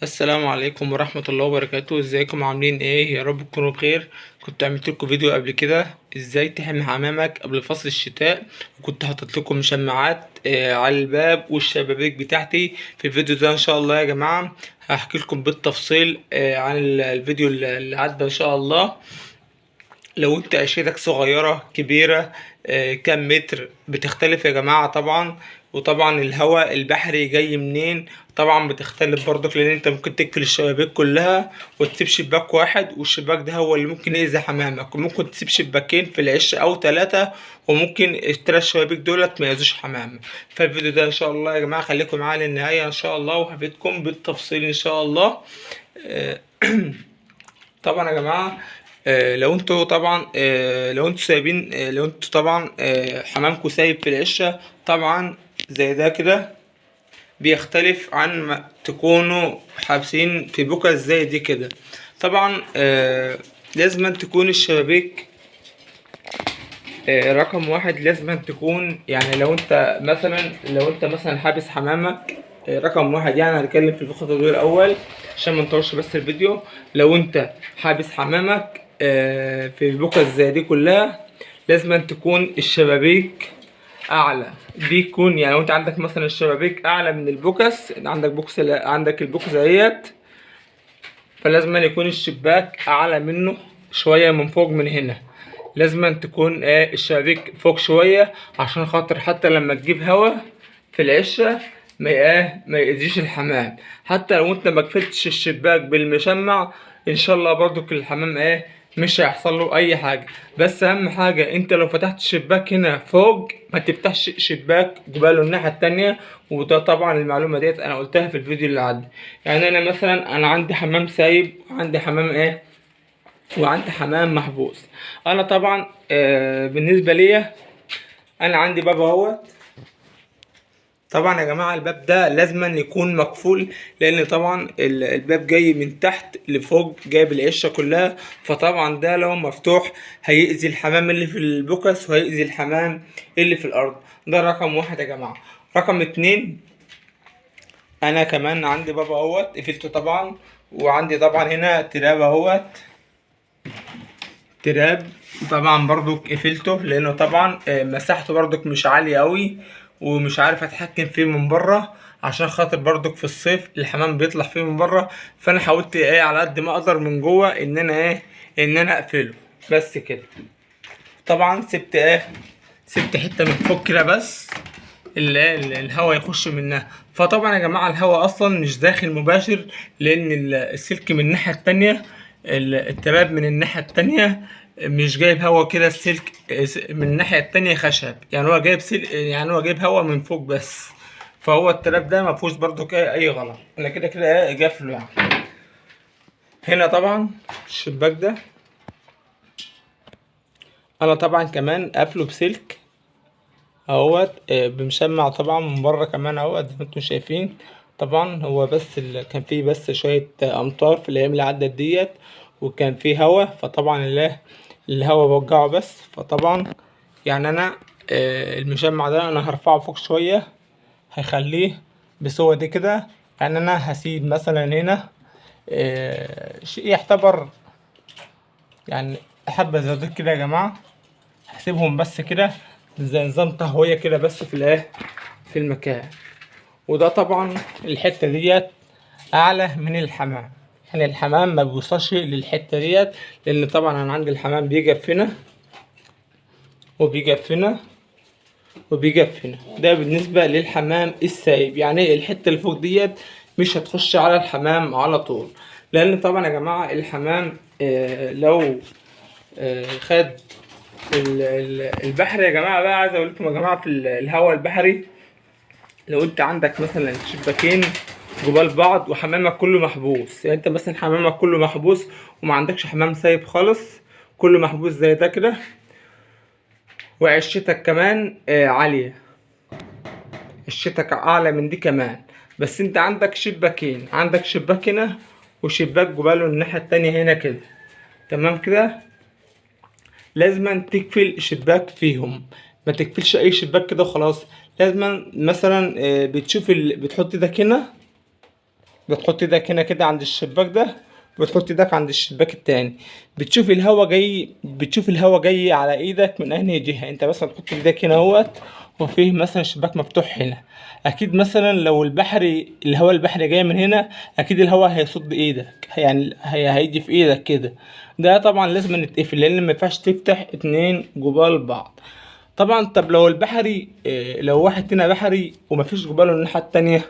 السلام عليكم ورحمة الله وبركاته. ازيكم عاملين ايه؟ يا رب تكونوا بخير. كنت عملت لكم فيديو قبل كده ازاي تحمي حمامك قبل فصل الشتاء، وكنت حاطط لكم مشمعات على الباب والشبابيك بتاعتي. في الفيديو ده ان شاء الله يا جماعة هحكي لكم بالتفصيل عن الفيديو اللي عدى ان شاء الله. لو انت عشتك صغيرة كبيرة كام متر بتختلف يا جماعة طبعا. وطبعا الهواء البحري جاي منين طبعا بتختلف برضك، لان انت ممكن تقفل الشبابيك كلها وتسيب شباك واحد، والشباك ده هو اللي ممكن يأذي حمامك، وممكن تسيب شباكين في العش او ثلاثة، وممكن الثلاث شبابيك دولت ما يأذوش حمامك. فالفيديو ده ان شاء الله يا جماعة خليكم معايا للنهاية ان شاء الله، وهفيدكم بالتفصيل ان شاء الله. آه، طبعا يا جماعة لو انتوا طبعا لو انتوا سايبين لو انتوا طبعا حمامكوا سايب في العشة طبعا زي ده كده، بيختلف عن ما تكونوا حابسين في بوكس زي دي كده. طبعا لازم تكون الشبابيك رقم واحد، لازم تكون يعني لو انت مثلا حابس حمامك رقم واحد، يعني هنتكلم في الخطوة دول الأول عشان ما نطولش بس الفيديو. لو انت حابس حمامك في البوكس زي دي كلها، لازم تكون الشبابيك أعلى. دي يكون يعني لو انت عندك مثلا الشبابيك أعلى من البوكس، عندك البوكس ديت، فلازم يكون الشباك اعلى منه شوية من فوق من هنا. لازم تكون الشبابيك فوق شوية عشان خاطر حتى لما تجيب هوا في العشة ما يأذيش الحمام. حتى لو انت ما قفلتش الشباك بالمشمع ان شاء الله برضو الحمام مش هيحصل له اي حاجة. بس اهم حاجة انت لو فتحت الشباك هنا فوق ما تفتحش شباك جباله الناحية التانية. وده طبعا المعلومة ديت انا قلتها في الفيديو اللي عدى. يعني انا مثلا انا عندي حمام سايب، وعندي حمام وعندي حمام محبوس. انا طبعا بالنسبة ليا انا عندي باب اهوت. طبعا يا جماعة الباب ده لازما يكون مقفول، لان طبعا الباب جاي من تحت لفوق جايب العشة كلها، فطبعا ده لو مفتوح هيأذي الحمام اللي في البوكس وهيأذي الحمام اللي في الارض. ده رقم واحد يا جماعة. رقم اتنين، انا كمان عندي باب اهوت قفلته طبعا، وعندي طبعا هنا تراب اهوت، تراب طبعا برضو قفلته لانه طبعا مساحته برضو مش عالية قوي، ومش عارف اتحكم فيه من بره عشان خاطر برضو في الصيف الحمام بيطلع فيه من بره. فانا حاولت على قد ما اقدر من جوه ان انا اقفله بس كده. طبعا سبت حتة من فوق كده بس الهواء يخش منها. فطبعا يا جماعة الهواء اصلا مش داخل مباشر، لان السلك من الناحية التانية، التراب من الناحية التانية مش جايب هوا كده. السلك من الناحية التانية خشب، يعني هو جايب يعني هو جايب هوا من فوق بس. فهو التراب ده مفهوش برضو اي غلط، انا كده كده قافله يعني. هنا طبعا الشباك ده انا طبعا كمان قافله بسلك اهوت بمشمع طبعا من بره كمان اهوت زي ما انتم شايفين. طبعا هو بس كان فيه بس شوية امطار في الايام اللي عدت ديت، وكان فيه هوا، فطبعا الهوا بوجعه بس. فطبعا يعني انا المشمع ده انا هرفعه فوق شوية هيخليه بسوى دي كده. يعني انا هسيب مثلا هنا شيء يعتبر يعني حبة زي دول كده يا جماعة، هسيبهم بس كده زي نظام تهوية كده بس في المكان. وده طبعا الحتة ديت أعلى من الحمام، يعني الحمام ما بيوصلش للحتة ديت، لأن طبعا أنا عندي الحمام بيجف هنا وبيجف هنا وبيجف هنا. ده بالنسبة للحمام السايب، يعني الحتة اللي فوق ديت مش هتخش على الحمام على طول. لأن طبعا يا جماعة الحمام لو خد البحر يا جماعة، بقى عايز اقول لكم يا جماعة في الهواء البحري، لو انت عندك مثلا شباكين جبال بعض وحمامك كله محبوس، يعني انت مثلا حمامك كله محبوس وما عندكش حمام سايب خالص، كله محبوس زي ده كده، وعشتك كمان عالية، عشتك اعلى من دي كمان، بس انت عندك شباكين، عندك شباك هنا وشباك جباله الناحية التانية هنا كده، تمام كده. لازم تقفل شباك فيهم، ما تقفلش اي شباك كده خلاص. لازم مثلا بتشوف بتحط ايدك هنا بتحط ايدك هنا كده عند الشباك ده، بتحط ايدك عند الشباك التاني، بتشوف الهوا جاي، بتشوف الهوا جاي على ايدك من انهي جهة. انت مثلا تحط ايدك هنا اهوت، وفيه مثلا شباك مفتوح هنا، اكيد مثلا لو البحري الهوا البحري جاي من هنا، اكيد الهوا هيصد ايدك، يعني هيجي في ايدك كده. ده طبعا لازم نتقفل، لان ما ينفعش تفتح اتنين جبال بعض. طبعا طب لو البحري لو واحد هنا بحري ومفيش جباله الناحية التانية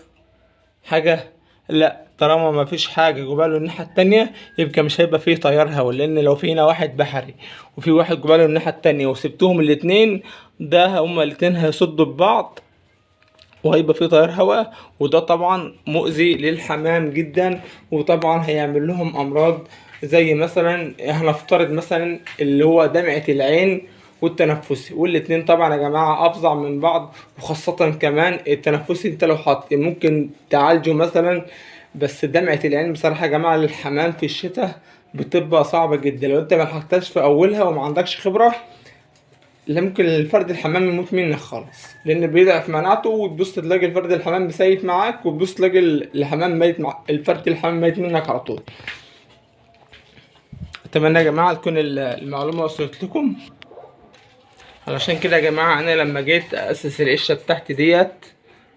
حاجة، لا طالما ما فيش حاجة جباله الناحية التانية يبقى مش هيبقى فيه تيار هوا، لأن لو في هنا واحد بحري وفي واحد جباله الناحية التانية وسبتهم الاتنين، ده هما الاتنين هيصدوا ببعض وهيبقى فيه تيار هوا، وده طبعا مؤذي للحمام جدا، وطبعا هيعمل لهم أمراض زي مثلا هنفترض مثلا اللي هو دمعة العين والتنفسي، والاتنين طبعا يا جماعة أفظع من بعض. وخاصة كمان التنفسي انت لو حط ممكن تعالجه مثلا، بس دمعة العين بصراحة يا جماعة للحمام في الشتاء بتبقى صعبة جدا، لو انت ما لحقتهاش في أولها وما عندكش خبرة، لا ممكن الفرد الحمام يموت منك خالص، لان بيضعف مناعته، وتبص تلاقي الفرد الحمام مسيف معاك، وتبص تلاقي الحمام ميت مع الفرد الحمام ميت منك على طول. اتمنى يا جماعه تكون المعلومه وصلت لكم. علشان كده يا جماعه انا لما جيت اسس العشه بتاعتي ديت،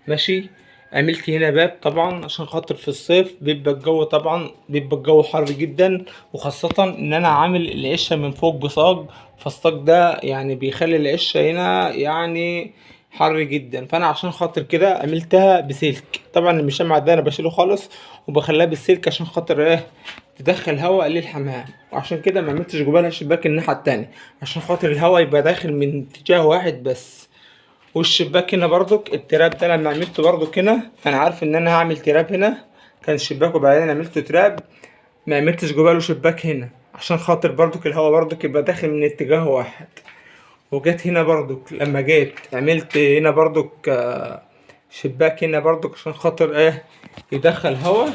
ماشي، عملت هنا باب طبعا عشان خاطر في الصيف بيبقى الجو طبعا بيبقى الجو حر جدا، وخاصة ان انا عامل العشة من فوق بصاج، فالصاج ده يعني بيخلي العشة هنا يعني حر جدا. فانا عشان خاطر كده عملتها بسلك، طبعا المشمع ده انا بشيله خالص وبخليها بالسلك عشان خاطر ايه، تدخل هواء للحمام. وعشان كده ما عملتش جبالها شباك الناحية التانية، عشان خاطر الهواء يبقى داخل من اتجاه واحد بس. والشباك هنا برضك التراب ده لما عملته برضك هنا، انا عارف ان انا هعمل تراب هنا، كان شباك وبعدين عملته تراب، ما عملتش جواله شباك هنا عشان خاطر برضك الهوا برضك يبقى داخل من اتجاه واحد. وجيت هنا برضك لما جيت عملت هنا برضك شباك هنا برضك عشان خاطر ايه، يدخل هوا،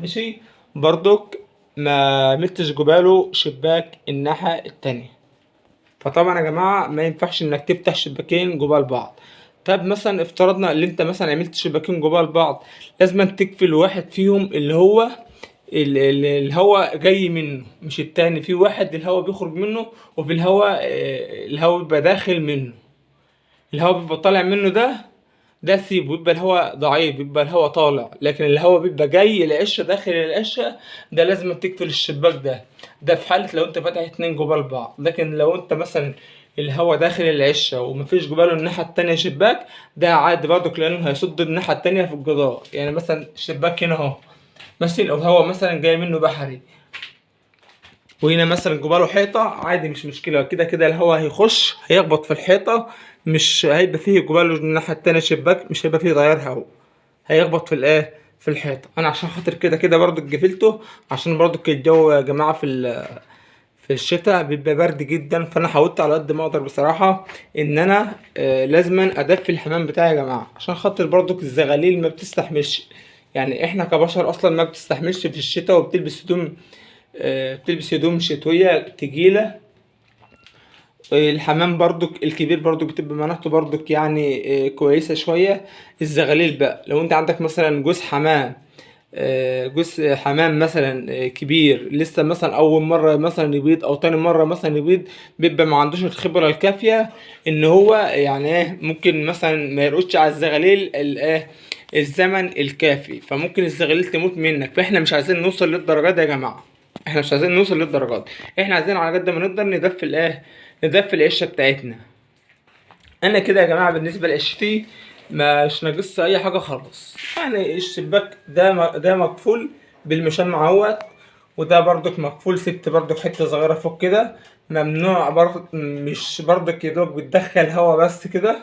ماشي. برضك ما عملتش جباله شباك الناحية التانية. فطبعا يا جماعة ما ينفعش انك تفتح شباكين جبال بعض. طب مثلا افترضنا اللي انت مثلا عملت شباكين جبال بعض، لازم تقفل واحد فيهم اللي هو الهواء جاي منه مش التاني، في واحد الهواء بيخرج منه، وفي الهواء الهواء بيبقى داخل منه، الهواء بيبقى طالع منه ده سيبه، بيبقى الهواء ضعيف، بيبقى الهواء طالع، لكن الهواء بيبقى جاي العشة داخل العشة، ده لازم تقفل الشباك ده في حالة لو انت فاتح اتنين جبال بعض. لكن لو انت مثلا الهواء داخل العشة ومفيش جباله الناحية التانية شباك، ده عادي برضك لأنه هيصد الناحية التانية في الجدار. يعني مثلا الشباك هنا اهو، مثلا لو الهواء مثلا جاي منه بحري وهنا مثلا جباله حيطة، عادي مش مشكلة، كده كده الهواء هيخش هيخبط في الحيطة، مش هيبقى فيه جباله الناحية التانية شباك، مش هيبقى فيه تيار هواء، هيخبط في الايه في الحيطة. انا عشان خاطر كده كده برضو قفلته، عشان برضو الجو يا جماعة في الشتاء بيبقى برد جدا، فانا حاولت على قد ما اقدر بصراحة ان انا لازما ادفي الحمام بتاعي يا جماعة، عشان خاطر برضو الزغاليل ما بتستحملش، يعني احنا كبشر اصلا ما بتستحملش في الشتاء، وبتلبس هدوم بتلبس هدوم شتوية تقيلة. الحمام برضك الكبير برضك بتبقى مناخته برضك يعني كويسة شوية. الزغاليل بقى لو انت عندك مثلا جوز حمام، جوز حمام مثلا كبير لسه مثلا اول مرة مثلا يبيض او تاني مرة مثلا يبيض، بيبقى ما عندوش الخبرة الكافية ان هو يعني ايه، ممكن مثلا ما يرقدش على الزغاليل الزمن الكافي، فممكن الزغاليل تموت منك. فاحنا مش عايزين نوصل للدرجات دي يا جماعة، احنا مش عايزين نوصل للدرجات دي، احنا عايزين على قد ما نقدر ندفي ندفي العشه بتاعتنا. انا كده يا جماعه بالنسبه لعشتي مش ناقص اي حاجه خالص، يعني الشباك ده مقفول بالمشمع اهوت، وده برضك مقفول، سبت برضك حته صغيره فوق كده ممنوع برضك، مش برضك يدوب بتدخل هوا بس كده،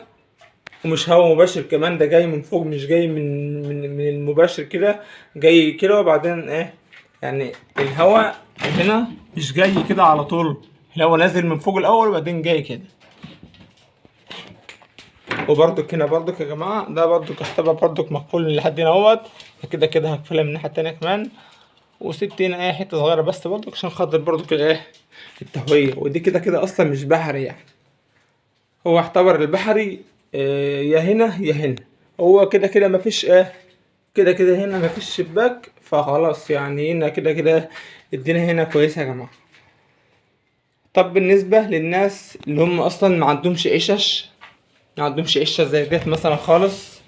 ومش هوا مباشر كمان، ده جاي من فوق مش جاي من المباشر كده، جاي كده وبعدين ايه، يعني الهوا هنا مش جاي كده على طول، الهوا نازل من فوق الاول وبعدين جاي كده. وبرضك هنا برضك يا جماعه ده برضك احتبى برضك مقفول لحد هنا اهوت، كده كده هقفلها من الناحيه التانيه كمان، وسبت هنا ايه حته صغيره بس برضك عشان خاطر برضك الايه التهويه. ودي كده كده اصلا مش بحري يعني، هو اعتبر البحري يا هنا يا هنا، هو كده كده مفيش ايه كده كده هنا مفيش شباك، فخلاص يعني هنا كده كده الدنيا هنا كويسة يا جماعة. طب بالنسبة للناس اللي هم أصلا ما عندهمش قشة زي ديت مثلا خالص،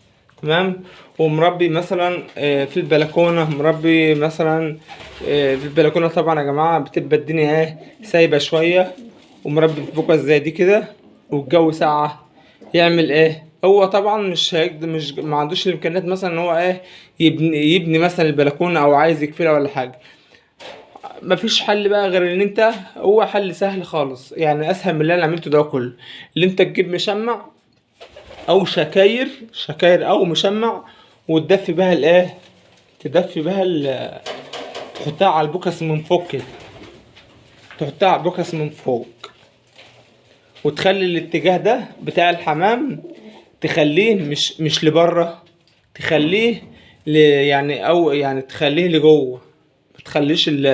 تمام، ومربي مثلا في البلكونة، مربي مثلا في البلكونة، طبعا يا جماعة بتبقى الدنيا سايبة شوية، ومربي في بوكس زي دي كده والجو ساقعة، يعمل هو طبعا مش هيقدر، مش ما عندوش الامكانيات مثلا ان هو يبني مثلا البلكونة او عايز يقفلها ولا حاجة. مفيش حل بقى غير ان انت، هو حل سهل خالص يعني، اسهل من اللي انا عملته ده كله، اللي انت تجيب مشمع او شكاير او مشمع، وتدفي بها تدفي بها تحطها على البوكس من فوق كده، تحطها على البوكس من فوق، وتخلي الاتجاه ده بتاع الحمام تخليه مش لبره، تخليه يعني او يعني تخليه لجوه، ما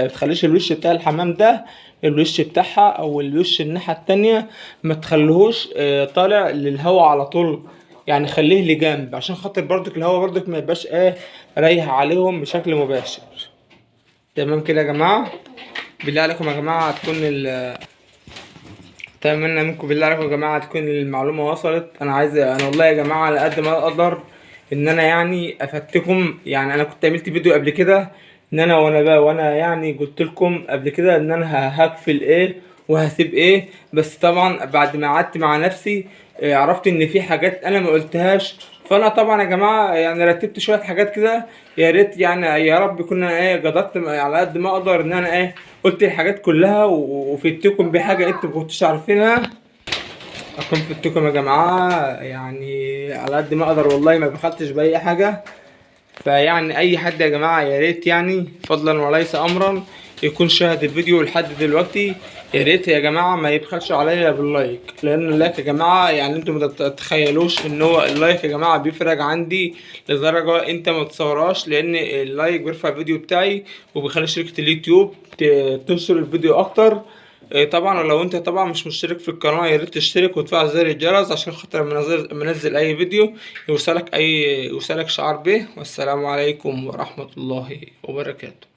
تخليش الوش بتاع الحمام ده، الوش بتاعها او الوش الناحية التانية، ما تخليهوش طالع للهواء على طول، يعني خليه لجنب عشان خاطر برضك الهواء برضك ما يبقاش رايح عليهم بشكل مباشر. تمام كده يا جماعة، بالله عليكم يا جماعة تكون اتمنى منكم بالله عليكم يا جماعه تكون المعلومه وصلت. انا والله يا جماعه على قد ما اقدر ان انا يعني افدتكم، يعني انا كنت عملت فيديو قبل كده ان انا وانا يعني قلت لكم قبل كده ان انا هقفل وهسيب بس طبعا بعد ما قعدت مع نفسي عرفت ان في حاجات انا ما قلتهاش، فانا طبعا يا جماعه يعني رتبت شويه حاجات كده، يا ريت يعني يا رب كنا قدرت على قد ما اقدر ان انا قلت الحاجات كلها وفدتكم بحاجه انتوا ما كنتوش عارفينها، اكون فدتكم يا جماعه يعني على قد ما اقدر، والله ما بخلتش باي حاجه. فيعني اي حد يا جماعه يا ريت يعني فضلا وليس امرا يكون شاهد الفيديو لحد دلوقتي، يا ريت يا جماعه ما يبخلش عليا باللايك، لان اللايك يا جماعه يعني انتوا ما تتخيلوش ان هو اللايك يا جماعه بيفرق عندي لدرجه انت ما تصورهاش، لان اللايك بيرفع الفيديو بتاعي وبيخلي شركه اليوتيوب تنشر الفيديو اكتر. طبعا لو انت طبعا مش مشترك في القناه يا ريت تشترك وتفعل زر الجرس عشان خاطر لما منزل اي فيديو يوصلك شعار به. والسلام عليكم ورحمه الله وبركاته.